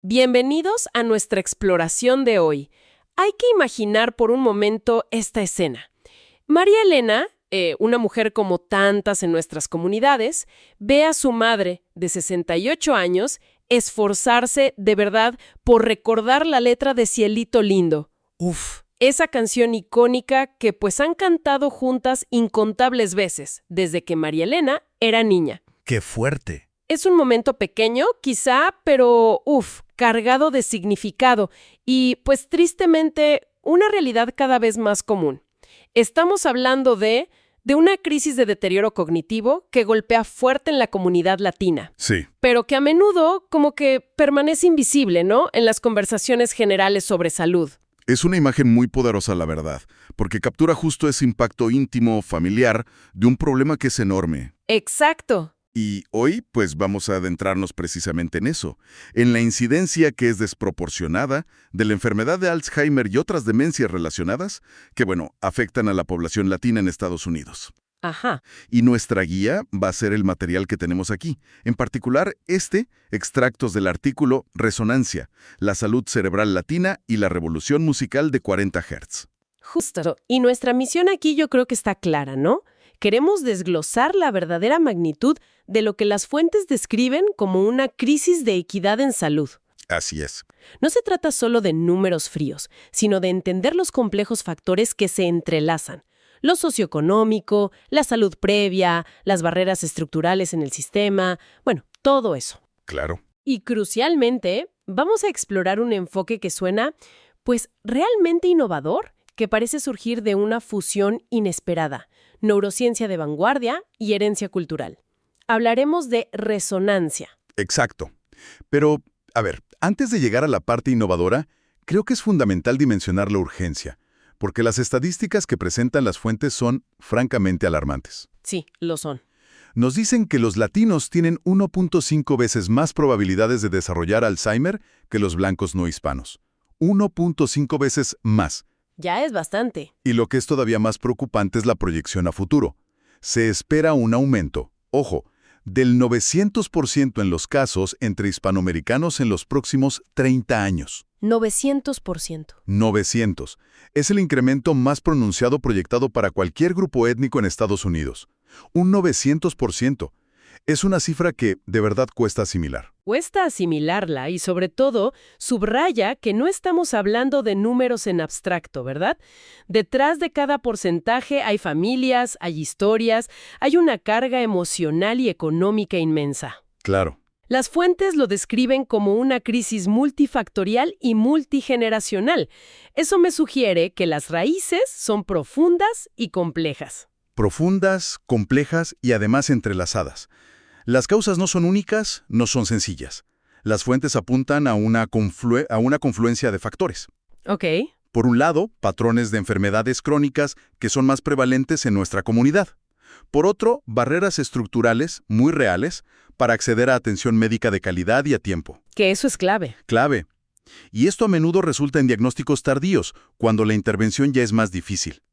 Bienvenidos a nuestra exploración de hoy. Hay que imaginar por un momento esta escena. María Elena, una mujer como tantas en nuestras comunidades, ve a su madre de 68 años esforzarse de verdad por recordar la letra de Cielito Lindo. Uf, esa canción icónica que pues han cantado juntas incontables veces desde que María Elena era niña. ¡Qué fuerte! Es un momento pequeño, quizá, pero cargado de significado y, pues tristemente, una realidad cada vez más común. Estamos hablando de una crisis de deterioro cognitivo que golpea fuerte en la comunidad latina. Sí. Pero que a menudo como que permanece invisible, ¿no? En las conversaciones generales sobre salud. Es una imagen muy poderosa, la verdad, porque captura justo ese impacto íntimo, familiar, de un problema que es enorme. Exacto. Y hoy, pues vamos a adentrarnos precisamente en eso, en la incidencia que es desproporcionada de la enfermedad de Alzheimer y otras demencias relacionadas que, afectan a la población latina en Estados Unidos. Ajá. Y nuestra guía va a ser el material que tenemos aquí, en particular extractos del artículo Resonancia, la salud cerebral latina y la revolución musical de 40 Hz. Justo. Y nuestra misión aquí yo creo que está clara, ¿no? Queremos desglosar la verdadera magnitud de lo que las fuentes describen como una crisis de equidad en salud. Así es. No se trata solo de números fríos, sino de entender los complejos factores que se entrelazan. Lo socioeconómico, la salud previa, las barreras estructurales en el sistema, todo eso. Claro. Y crucialmente, vamos a explorar un enfoque que suena, pues, realmente innovador, que parece surgir de una fusión inesperada, neurociencia de vanguardia y herencia cultural. Hablaremos de resonancia. Exacto. Pero, antes de llegar a la parte innovadora, creo que es fundamental dimensionar la urgencia, porque las estadísticas que presentan las fuentes son francamente alarmantes. Sí, lo son. Nos dicen que los latinos tienen 1.5 veces más probabilidades de desarrollar Alzheimer que los blancos no hispanos. 1.5 veces más. Ya es bastante. Y lo que es todavía más preocupante es la proyección a futuro. Se espera un aumento, del 900% en los casos entre hispanoamericanos en los próximos 30 años. 900%. 900. Es el incremento más pronunciado proyectado para cualquier grupo étnico en Estados Unidos. Un 900%. Es una cifra que de verdad cuesta asimilar. Cuesta asimilarla y, sobre todo, subraya que no estamos hablando de números en abstracto, ¿verdad? Detrás de cada porcentaje hay familias, hay historias, hay una carga emocional y económica inmensa. Claro. Las fuentes lo describen como una crisis multifactorial y multigeneracional. Eso me sugiere que las raíces son profundas y complejas. Profundas, complejas y además entrelazadas. Las causas no son únicas, no son sencillas. Las fuentes apuntan a una confluencia de factores. Ok. Por un lado, patrones de enfermedades crónicas que son más prevalentes en nuestra comunidad. Por otro, barreras estructurales muy reales para acceder a atención médica de calidad y a tiempo. Que eso es clave. Clave. Y esto a menudo resulta en diagnósticos tardíos, cuando la intervención ya es más difícil.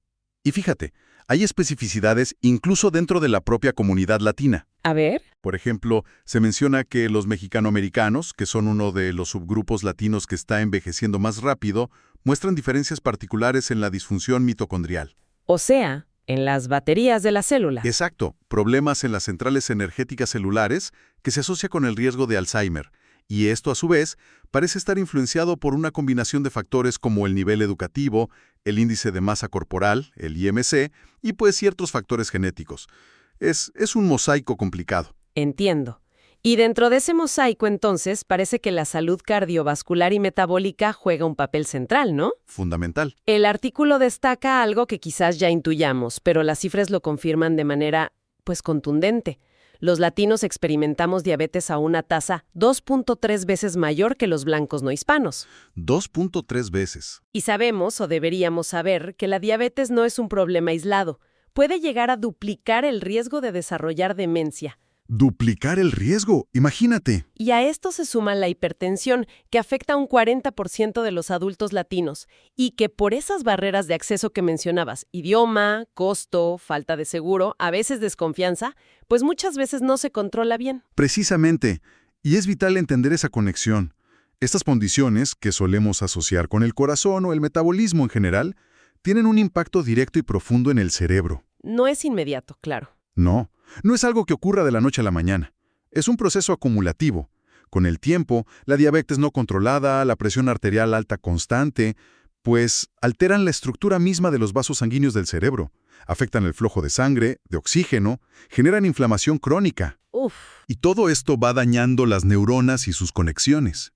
Y fíjate, hay especificidades incluso dentro de la propia comunidad latina. A ver. Por ejemplo, se menciona que los mexicanoamericanos, que son uno de los subgrupos latinos que está envejeciendo más rápido, muestran diferencias particulares en la disfunción mitocondrial. O sea, en las baterías de la célula. Exacto, problemas en las centrales energéticas celulares que se asocia con el riesgo de Alzheimer. Y esto, a su vez, parece estar influenciado por una combinación de factores como el nivel educativo, el índice de masa corporal, el IMC, y pues ciertos factores genéticos. Es un mosaico complicado. Entiendo. Y dentro de ese mosaico, entonces, parece que la salud cardiovascular y metabólica juega un papel central, ¿no? Fundamental. El artículo destaca algo que quizás ya intuyamos, pero las cifras lo confirman de manera, contundente. Los latinos experimentamos diabetes a una tasa 2.3 veces mayor que los blancos no hispanos. 2.3 veces. Y sabemos, o deberíamos saber, que la diabetes no es un problema aislado. Puede llegar a duplicar el riesgo de desarrollar demencia. Duplicar el riesgo, imagínate. Y a esto se suma la hipertensión, que afecta a un 40% de los adultos latinos, y que por esas barreras de acceso que mencionabas, idioma, costo, falta de seguro, a veces desconfianza, pues muchas veces no se controla bien. Precisamente, y es vital entender esa conexión. Estas condiciones, que solemos asociar con el corazón o el metabolismo en general, tienen un impacto directo y profundo en el cerebro. No es inmediato, claro. No es algo que ocurra de la noche a la mañana. Es un proceso acumulativo. Con el tiempo, la diabetes no controlada, la presión arterial alta constante, pues alteran la estructura misma de los vasos sanguíneos del cerebro, afectan el flujo de sangre, de oxígeno, generan inflamación crónica. Uf. Y todo esto va dañando las neuronas y sus conexiones.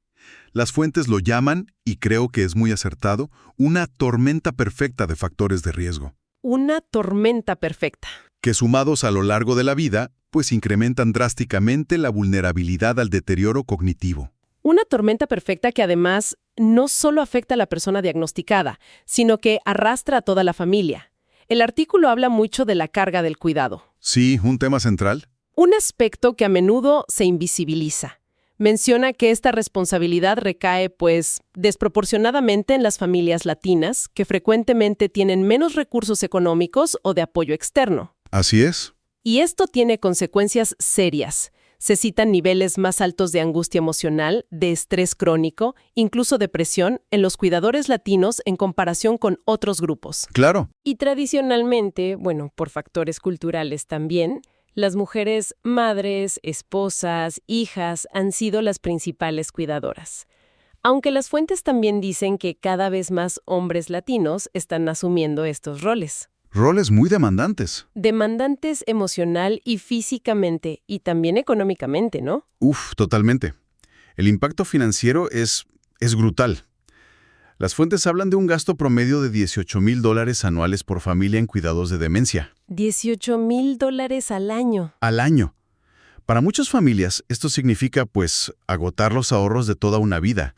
Las fuentes lo llaman, y creo que es muy acertado, una tormenta perfecta de factores de riesgo, Una tormenta perfecta. que sumados a lo largo de la vida, pues incrementan drásticamente la vulnerabilidad al deterioro cognitivo. Una tormenta perfecta que además no solo afecta a la persona diagnosticada, sino que arrastra a toda la familia. El artículo habla mucho de la carga del cuidado. Sí, un tema central. Un aspecto que a menudo se invisibiliza. Menciona que esta responsabilidad recae, pues, desproporcionadamente en las familias latinas, que frecuentemente tienen menos recursos económicos o de apoyo externo. Así es. Y esto tiene consecuencias serias. Se citan niveles más altos de angustia emocional, de estrés crónico, incluso depresión, en los cuidadores latinos en comparación con otros grupos. Claro. Y tradicionalmente, bueno, por factores culturales también, las mujeres madres, esposas, hijas han sido las principales cuidadoras. Aunque las fuentes también dicen que cada vez más hombres latinos están asumiendo estos roles. Roles muy demandantes. Demandantes emocional y físicamente, y también económicamente, ¿no? Totalmente. El impacto financiero es brutal. Las fuentes hablan de un gasto promedio de $18,000 anuales por familia en cuidados de demencia. $18,000 al año. Al año. Para muchas familias, esto significa, pues, agotar los ahorros de toda una vida.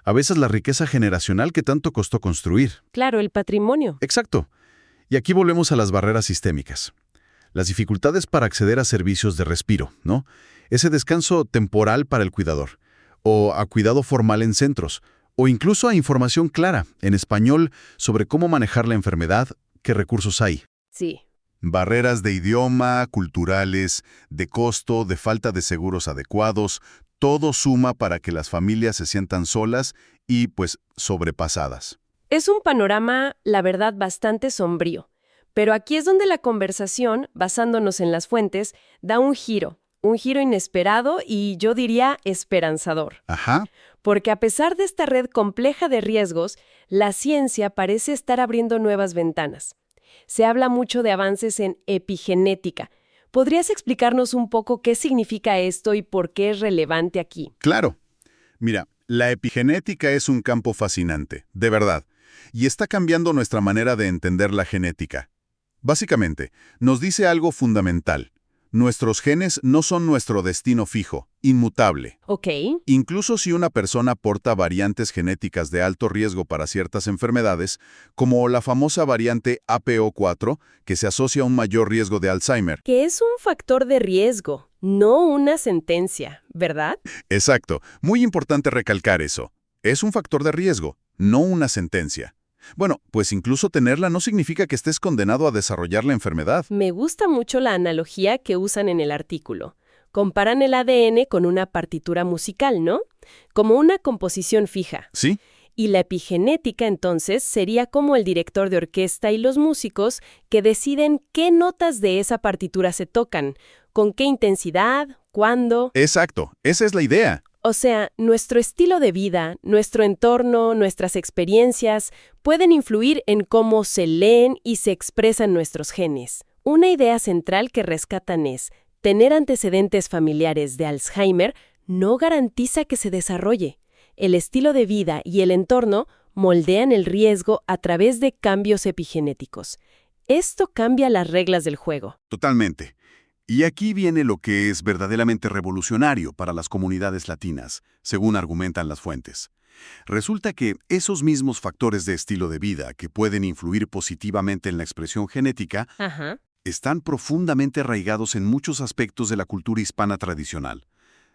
A veces la riqueza generacional que tanto costó construir. Claro, el patrimonio. Exacto. Y aquí volvemos a las barreras sistémicas. Las dificultades para acceder a servicios de respiro, ¿no? Ese descanso temporal para el cuidador. O a cuidado formal en centros. O incluso a información clara, en español, sobre cómo manejar la enfermedad, qué recursos hay. Sí. Barreras de idioma, culturales, de costo, de falta de seguros adecuados, todo suma para que las familias se sientan solas y, pues, sobrepasadas. Es un panorama, la verdad, bastante sombrío. Pero aquí es donde la conversación, basándonos en las fuentes, da un giro inesperado y yo diría esperanzador. Ajá. Porque a pesar de esta red compleja de riesgos, la ciencia parece estar abriendo nuevas ventanas. Se habla mucho de avances en epigenética. ¿Podrías explicarnos un poco qué significa esto y por qué es relevante aquí? Claro. Mira, la epigenética es un campo fascinante, de verdad, y está cambiando nuestra manera de entender la genética. Básicamente, nos dice algo fundamental. Nuestros genes no son nuestro destino fijo, inmutable. Ok. Incluso si una persona porta variantes genéticas de alto riesgo para ciertas enfermedades, como la famosa variante APO4, que se asocia a un mayor riesgo de Alzheimer. Que es un factor de riesgo, no una sentencia, ¿verdad? Exacto. Muy importante recalcar eso. Es un factor de riesgo, no una sentencia. Bueno, pues incluso tenerla no significa que estés condenado a desarrollar la enfermedad. Me gusta mucho la analogía que usan en el artículo. Comparan el ADN con una partitura musical, ¿no? Como una composición fija. ¿Sí? Y la epigenética, entonces, sería como el director de orquesta y los músicos que deciden qué notas de esa partitura se tocan, con qué intensidad, cuándo. Exacto, esa es la idea. O sea, nuestro estilo de vida, nuestro entorno, nuestras experiencias pueden influir en cómo se leen y se expresan nuestros genes. Una idea central que rescatan es, tener antecedentes familiares de Alzheimer no garantiza que se desarrolle. El estilo de vida y el entorno moldean el riesgo a través de cambios epigenéticos. Esto cambia las reglas del juego. Totalmente. Y aquí viene lo que es verdaderamente revolucionario para las comunidades latinas, según argumentan las fuentes. Resulta que esos mismos factores de estilo de vida que pueden influir positivamente en la expresión genética están profundamente arraigados en muchos aspectos de la cultura hispana tradicional.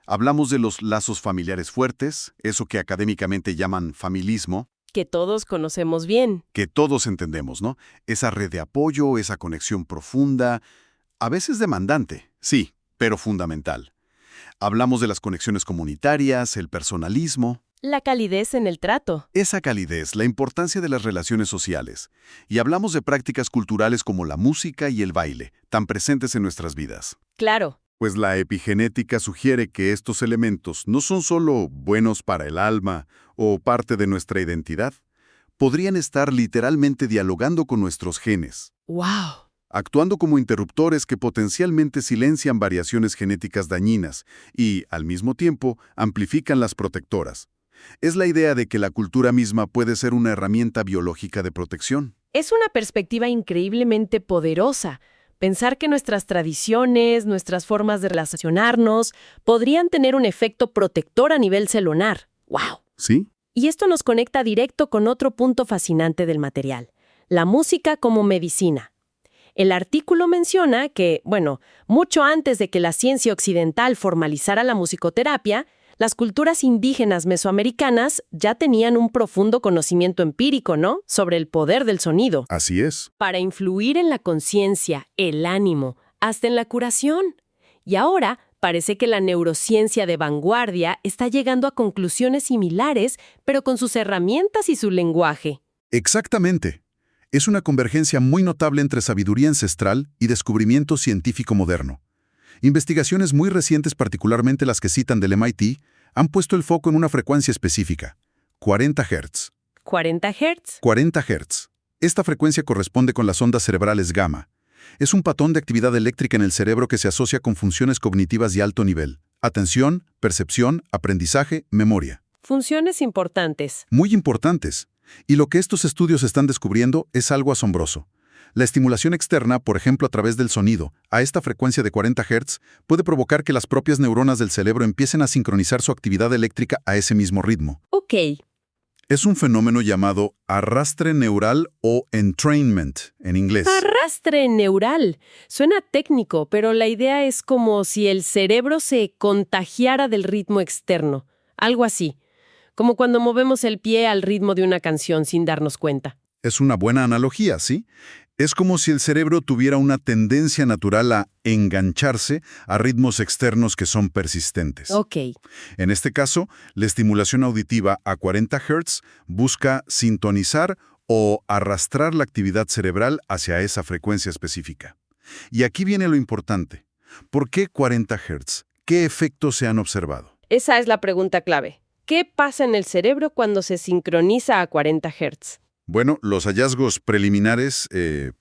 Hablamos de los lazos familiares fuertes, eso que académicamente llaman familismo. Que todos conocemos bien. Que todos entendemos, ¿no? Esa red de apoyo, esa conexión profunda. A veces demandante, sí, pero fundamental. Hablamos de las conexiones comunitarias, el personalismo. La calidez en el trato. Esa calidez, la importancia de las relaciones sociales. Y hablamos de prácticas culturales como la música y el baile, tan presentes en nuestras vidas. Claro. Pues la epigenética sugiere que estos elementos no son solo buenos para el alma o parte de nuestra identidad. Podrían estar literalmente dialogando con nuestros genes, ¡Wow! actuando como interruptores que potencialmente silencian variaciones genéticas dañinas y, al mismo tiempo, amplifican las protectoras. Es la idea de que la cultura misma puede ser una herramienta biológica de protección. Es una perspectiva increíblemente poderosa. Pensar que nuestras tradiciones, nuestras formas de relacionarnos, podrían tener un efecto protector a nivel celular. ¡Wow! ¿Sí? Y esto nos conecta directo con otro punto fascinante del material, la música como medicina. El artículo menciona que, mucho antes de que la ciencia occidental formalizara la musicoterapia, las culturas indígenas mesoamericanas ya tenían un profundo conocimiento empírico, ¿no?, sobre el poder del sonido. Así es. Para influir en la conciencia, el ánimo, hasta en la curación. Y ahora parece que la neurociencia de vanguardia está llegando a conclusiones similares, pero con sus herramientas y su lenguaje. Exactamente. Es una convergencia muy notable entre sabiduría ancestral y descubrimiento científico moderno. Investigaciones muy recientes, particularmente las que citan del MIT, han puesto el foco en una frecuencia específica, 40 Hz. ¿40 Hz? 40 Hz. Esta frecuencia corresponde con las ondas cerebrales gamma. Es un patrón de actividad eléctrica en el cerebro que se asocia con funciones cognitivas de alto nivel. Atención, percepción, aprendizaje, memoria. Funciones importantes. Muy importantes. Y lo que estos estudios están descubriendo es algo asombroso. La estimulación externa, por ejemplo a través del sonido, a esta frecuencia de 40 Hz, puede provocar que las propias neuronas del cerebro empiecen a sincronizar su actividad eléctrica a ese mismo ritmo. Ok. Es un fenómeno llamado arrastre neural o entrainment, en inglés. Arrastre neural. Suena técnico, pero la idea es como si el cerebro se contagiara del ritmo externo. Algo así. Como cuando movemos el pie al ritmo de una canción sin darnos cuenta. Es una buena analogía, ¿sí? Es como si el cerebro tuviera una tendencia natural a engancharse a ritmos externos que son persistentes. Ok. En este caso, la estimulación auditiva a 40 Hz busca sintonizar o arrastrar la actividad cerebral hacia esa frecuencia específica. Y aquí viene lo importante. ¿Por qué 40 Hz? ¿Qué efectos se han observado? Esa es la pregunta clave. ¿Qué pasa en el cerebro cuando se sincroniza a 40 Hz? Bueno, los hallazgos preliminares,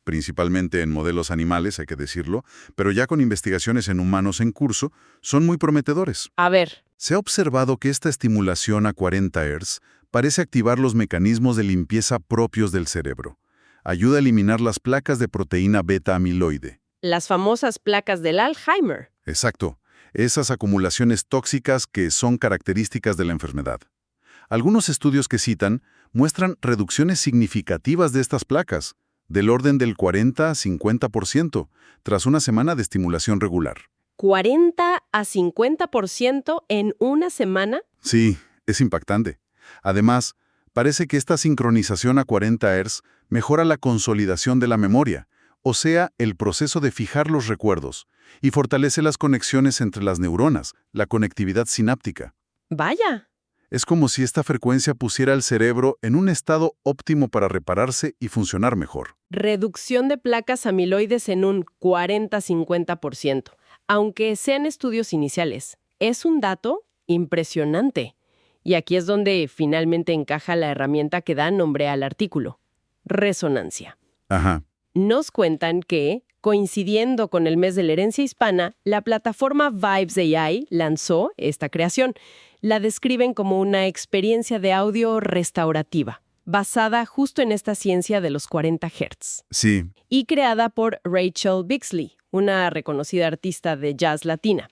principalmente en modelos animales, hay que decirlo, pero ya con investigaciones en humanos en curso, son muy prometedores. A ver. Se ha observado que esta estimulación a 40 Hz parece activar los mecanismos de limpieza propios del cerebro. Ayuda a eliminar las placas de proteína beta-amiloide. Las famosas placas del Alzheimer. Exacto, esas acumulaciones tóxicas que son características de la enfermedad. Algunos estudios que citan muestran reducciones significativas de estas placas, del orden del 40-50%, tras una semana de estimulación regular. ¿40 a 50% en una semana? Sí, es impactante. Además, parece que esta sincronización a 40 Hz mejora la consolidación de la memoria, o sea, el proceso de fijar los recuerdos, y fortalece las conexiones entre las neuronas, la conectividad sináptica. Vaya. Es como si esta frecuencia pusiera al cerebro en un estado óptimo para repararse y funcionar mejor. Reducción de placas amiloides en un 40-50%. Aunque sean estudios iniciales, es un dato impresionante. Y aquí es donde finalmente encaja la herramienta que da nombre al artículo. Resonancia. Ajá. Nos cuentan que, coincidiendo con el mes de la herencia hispana, la plataforma Vibes AI lanzó esta creación. La describen como una experiencia de audio restaurativa, basada justo en esta ciencia de los 40 Hz. Sí. Y creada por Rachel Bixley, una reconocida artista de jazz latina.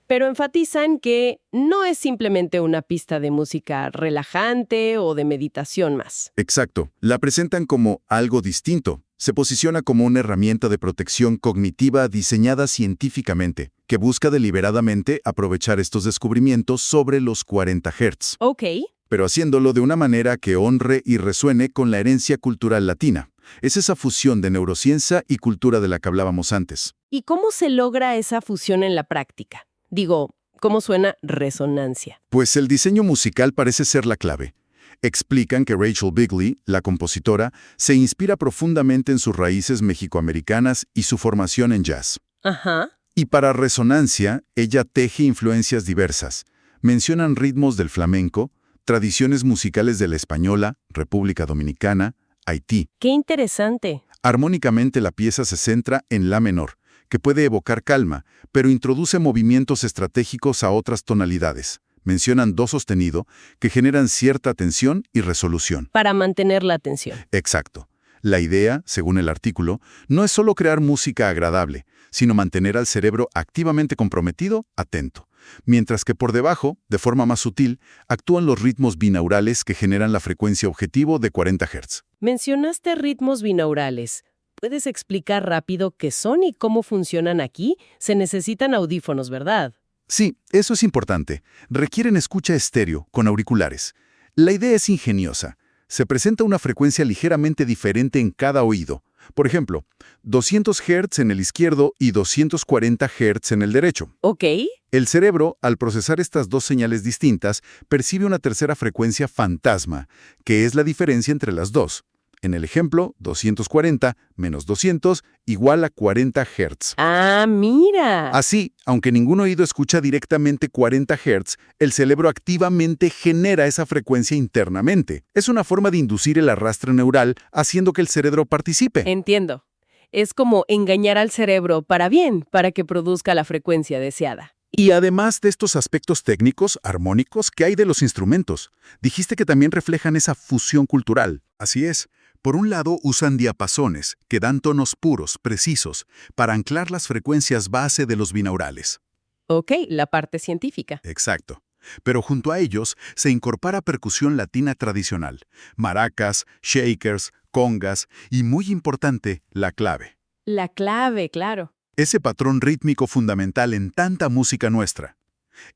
Pero enfatizan que no es simplemente una pista de música relajante o de meditación más. Exacto. La presentan como algo distinto. Se posiciona como una herramienta de protección cognitiva diseñada científicamente, que busca deliberadamente aprovechar estos descubrimientos sobre los 40 Hz. Ok. Pero haciéndolo de una manera que honre y resuene con la herencia cultural latina. Es esa fusión de neurociencia y cultura de la que hablábamos antes. ¿Y cómo se logra esa fusión en la práctica? Digo, ¿Cómo suena resonancia? Pues el diseño musical parece ser la clave. Explican que Rachel Bigley, la compositora, se inspira profundamente en sus raíces mexicoamericanas y su formación en jazz. Ajá. Y para resonancia, ella teje influencias diversas. Mencionan ritmos del flamenco, tradiciones musicales de la española, República Dominicana, Haití. ¡Qué interesante! Armónicamente la pieza se centra en la menor, que puede evocar calma, pero introduce movimientos estratégicos a otras tonalidades. Mencionan do sostenido, que generan cierta tensión y resolución. Para mantener la atención. Exacto. La idea, según el artículo, no es solo crear música agradable, sino mantener al cerebro activamente comprometido, atento. Mientras que por debajo, de forma más sutil, actúan los ritmos binaurales que generan la frecuencia objetivo de 40 Hz. Mencionaste ritmos binaurales. ¿Puedes explicar rápido qué son y cómo funcionan aquí? Se necesitan audífonos, ¿verdad? Sí, eso es importante. Requieren escucha estéreo, con auriculares. La idea es ingeniosa. Se presenta una frecuencia ligeramente diferente en cada oído. Por ejemplo, 200 Hz en el izquierdo y 240 Hz en el derecho. Ok. El cerebro, al procesar estas dos señales distintas, percibe una tercera frecuencia fantasma, que es la diferencia entre las dos. En el ejemplo, 240 menos 200 igual a 40 Hz. ¡Ah, mira! Así, aunque ningún oído escucha directamente 40 Hz, el cerebro activamente genera esa frecuencia internamente. Es una forma de inducir el arrastre neural, haciendo que el cerebro participe. Entiendo. Es como engañar al cerebro para bien, para que produzca la frecuencia deseada. Y además de estos aspectos técnicos, armónicos, ¿qué hay de los instrumentos? Dijiste que también reflejan esa fusión cultural. Así es. Por un lado, usan diapasones, que dan tonos puros, precisos, para anclar las frecuencias base de los binaurales. Ok, la parte científica. Exacto. Pero junto a ellos se incorpora percusión latina tradicional, maracas, shakers, congas y, muy importante, la clave. La clave, claro. Ese patrón rítmico fundamental en tanta música nuestra.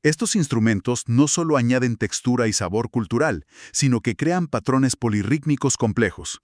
Estos instrumentos no solo añaden textura y sabor cultural, sino que crean patrones polirrítmicos complejos.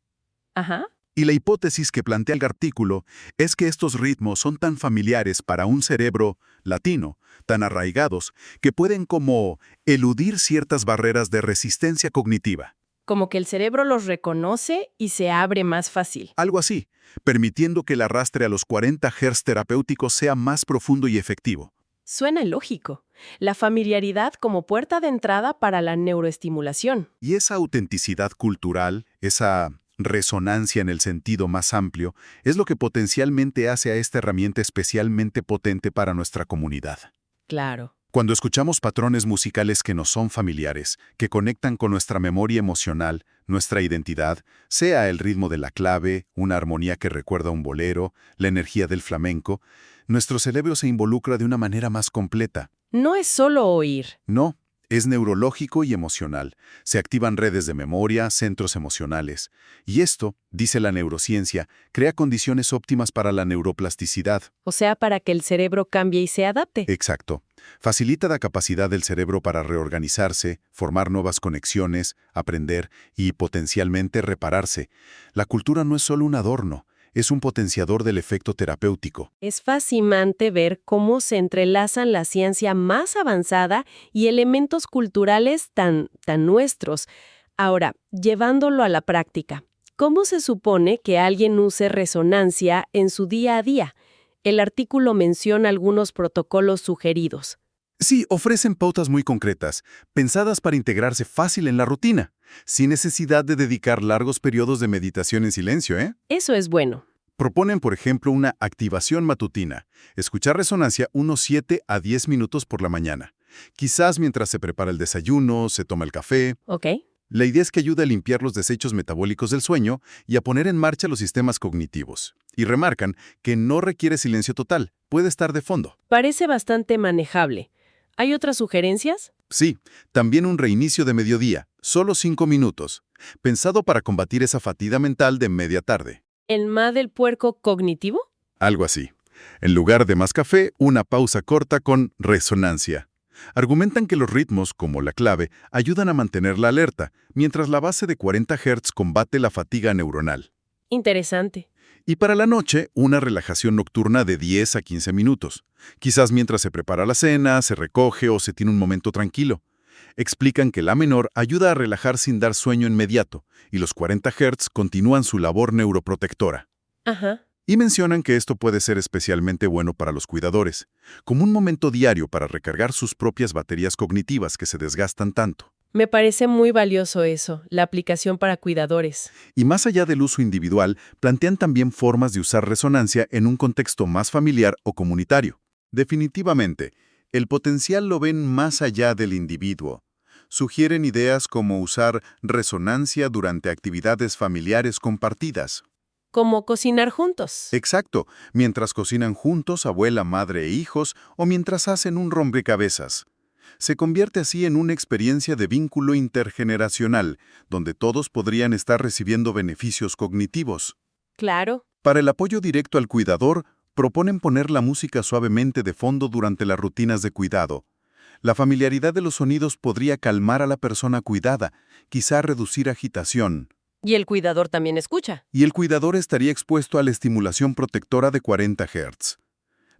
Ajá. Y la hipótesis que plantea el artículo es que estos ritmos son tan familiares para un cerebro latino, tan arraigados, que pueden como eludir ciertas barreras de resistencia cognitiva. Como que el cerebro los reconoce y se abre más fácil. Algo así, permitiendo que el arrastre a los 40 Hz terapéuticos sea más profundo y efectivo. Suena lógico. La familiaridad como puerta de entrada para la neuroestimulación. Y esa autenticidad cultural, esa resonancia en el sentido más amplio, es lo que potencialmente hace a esta herramienta especialmente potente para nuestra comunidad. Claro. Cuando escuchamos patrones musicales que nos son familiares, que conectan con nuestra memoria emocional, nuestra identidad, sea el ritmo de la clave, una armonía que recuerda un bolero, la energía del flamenco, nuestro cerebro se involucra de una manera más completa. No es solo oír. No, es neurológico y emocional. Se activan redes de memoria, centros emocionales. Y esto, dice la neurociencia, crea condiciones óptimas para la neuroplasticidad. O sea, para que el cerebro cambie y se adapte. Exacto. Facilita la capacidad del cerebro para reorganizarse, formar nuevas conexiones, aprender y, potencialmente, repararse. La cultura no es solo un adorno, es un potenciador del efecto terapéutico. Es fascinante ver cómo se entrelazan la ciencia más avanzada y elementos culturales tan nuestros. Ahora, llevándolo a la práctica, ¿cómo se supone que alguien use resonancia en su día a día? El artículo menciona algunos protocolos sugeridos. Sí, ofrecen pautas muy concretas, pensadas para integrarse fácil en la rutina, sin necesidad de dedicar largos periodos de meditación en silencio, ¿eh? Eso es bueno. Proponen, por ejemplo, una activación matutina, escuchar resonancia unos 7 a 10 minutos por la mañana. Quizás mientras se prepara el desayuno, se toma el café. Ok. La idea es que ayuda a limpiar los desechos metabólicos del sueño y a poner en marcha los sistemas cognitivos. Y remarcan que no requiere silencio total, puede estar de fondo. Parece bastante manejable. ¿Hay otras sugerencias? Sí, también un reinicio de mediodía, solo 5 minutos, pensado para combatir esa fatiga mental de media tarde. ¿El ma del puerco cognitivo? Algo así. En lugar de más café, una pausa corta con resonancia. Argumentan que los ritmos, como la clave, ayudan a mantener la alerta, mientras la base de 40 Hz combate la fatiga neuronal. Interesante. Y para la noche, una relajación nocturna de 10 a 15 minutos. Quizás mientras se prepara la cena, se recoge o se tiene un momento tranquilo. Explican que la menor ayuda a relajar sin dar sueño inmediato, y los 40 Hz continúan su labor neuroprotectora. Ajá. Y mencionan que esto puede ser especialmente bueno para los cuidadores, como un momento diario para recargar sus propias baterías cognitivas que se desgastan tanto. Me parece muy valioso eso, la aplicación para cuidadores. Y más allá del uso individual, plantean también formas de usar resonancia en un contexto más familiar o comunitario. Definitivamente, el potencial lo ven más allá del individuo. Sugieren ideas como usar resonancia durante actividades familiares compartidas. Como cocinar juntos. Exacto, mientras cocinan juntos abuela, madre e hijos o mientras hacen un rompecabezas. Se convierte así en una experiencia de vínculo intergeneracional, donde todos podrían estar recibiendo beneficios cognitivos. Claro. Para el apoyo directo al cuidador, proponen poner la música suavemente de fondo durante las rutinas de cuidado. La familiaridad de los sonidos podría calmar a la persona cuidada, quizá reducir agitación. Y el cuidador también escucha. Y el cuidador estaría expuesto a la estimulación protectora de 40 Hz.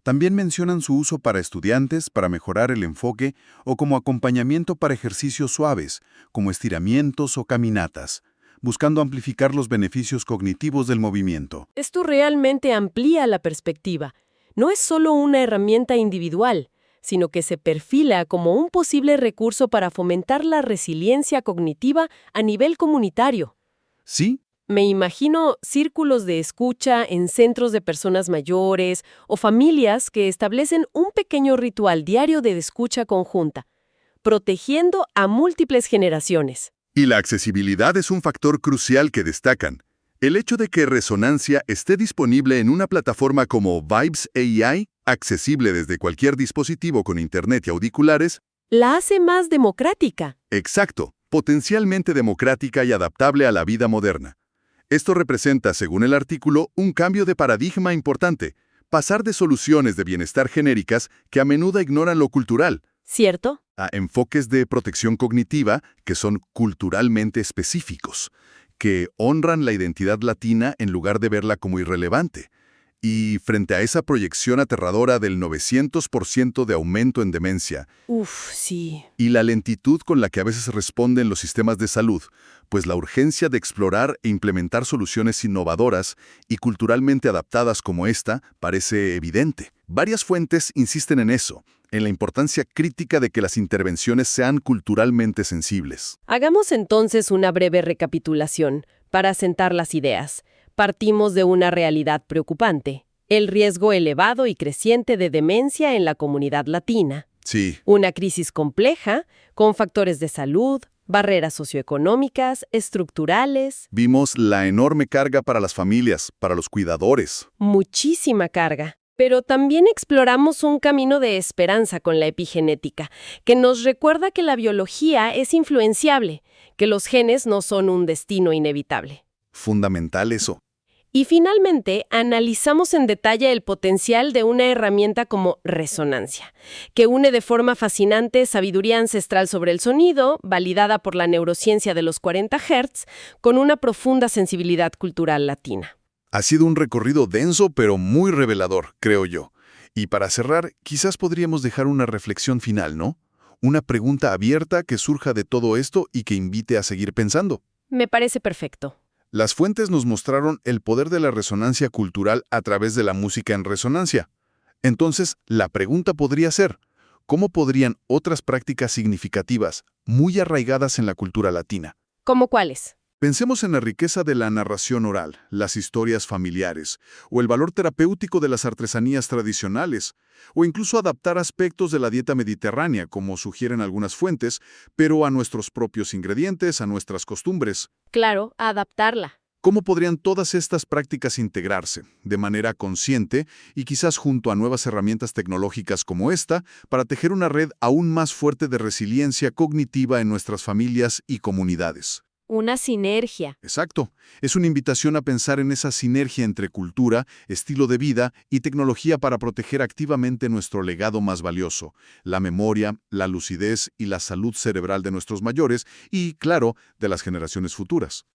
También mencionan su uso para estudiantes, para mejorar el enfoque o como acompañamiento para ejercicios suaves, como estiramientos o caminatas, buscando amplificar los beneficios cognitivos del movimiento. Esto realmente amplía la perspectiva. No es solo una herramienta individual, sino que se perfila como un posible recurso para fomentar la resiliencia cognitiva a nivel comunitario. Sí, Me imagino círculos de escucha en centros de personas mayores o familias que establecen un pequeño ritual diario de escucha conjunta, protegiendo a múltiples generaciones. y la accesibilidad es un factor crucial que destacan. El hecho de que Resonancia esté disponible en una plataforma como Vibes AI, accesible desde cualquier dispositivo con internet y auriculares, La hace más democrática. exacto, potencialmente democrática y adaptable a la vida moderna. Esto representa, según el artículo, un cambio de paradigma importante, pasar de soluciones de bienestar genéricas que a menudo ignoran lo cultural, ¿Cierto? a enfoques de protección cognitiva que son culturalmente específicos, que honran la identidad latina en lugar de verla como irrelevante. Y frente a esa proyección aterradora del 900% de aumento en demencia, Uf, sí. y la lentitud con la que a veces responden los sistemas de salud, pues la urgencia de explorar e implementar soluciones innovadoras y culturalmente adaptadas como esta parece evidente. Varias fuentes insisten en eso, en la importancia crítica de que las intervenciones sean culturalmente sensibles. Hagamos entonces una breve recapitulación para asentar las ideas. Partimos de una realidad preocupante, el riesgo elevado y creciente de demencia en la comunidad latina. Sí, Una crisis compleja, con factores de salud, barreras socioeconómicas, estructurales, vimos la enorme carga para las familias, para los cuidadores. muchísima carga. Pero también exploramos un camino de esperanza con la epigenética, que nos recuerda que la biología es influenciable, que los genes no son un destino inevitable. Fundamental eso. Y finalmente, analizamos en detalle el potencial de una herramienta como resonancia, que une de forma fascinante sabiduría ancestral sobre el sonido, validada por la neurociencia de los 40 Hz, con una profunda sensibilidad cultural latina. Ha sido un recorrido denso pero muy revelador, creo yo. Y para cerrar, quizás podríamos dejar una reflexión final, ¿no? Una pregunta abierta que surja de todo esto y que invite a seguir pensando. Me parece perfecto. Las fuentes nos mostraron el poder de la resonancia cultural a través de la música en resonancia. Entonces, la pregunta podría ser, ¿cómo podrían otras prácticas significativas, muy arraigadas en la cultura latina? ¿Cómo cuáles? Pensemos en la riqueza de la narración oral, las historias familiares, o el valor terapéutico de las artesanías tradicionales, o incluso adaptar aspectos de la dieta mediterránea, como sugieren algunas fuentes, pero a nuestros propios ingredientes, a nuestras costumbres. Claro, adaptarla. ¿Cómo podrían todas estas prácticas integrarse, de manera consciente y quizás junto a nuevas herramientas tecnológicas como esta, para tejer una red aún más fuerte de resiliencia cognitiva en nuestras familias y comunidades? Una sinergia. Exacto. Es una invitación a pensar en esa sinergia entre cultura, estilo de vida y tecnología para proteger activamente nuestro legado más valioso, la memoria, la lucidez y la salud cerebral de nuestros mayores y, claro, de las generaciones futuras.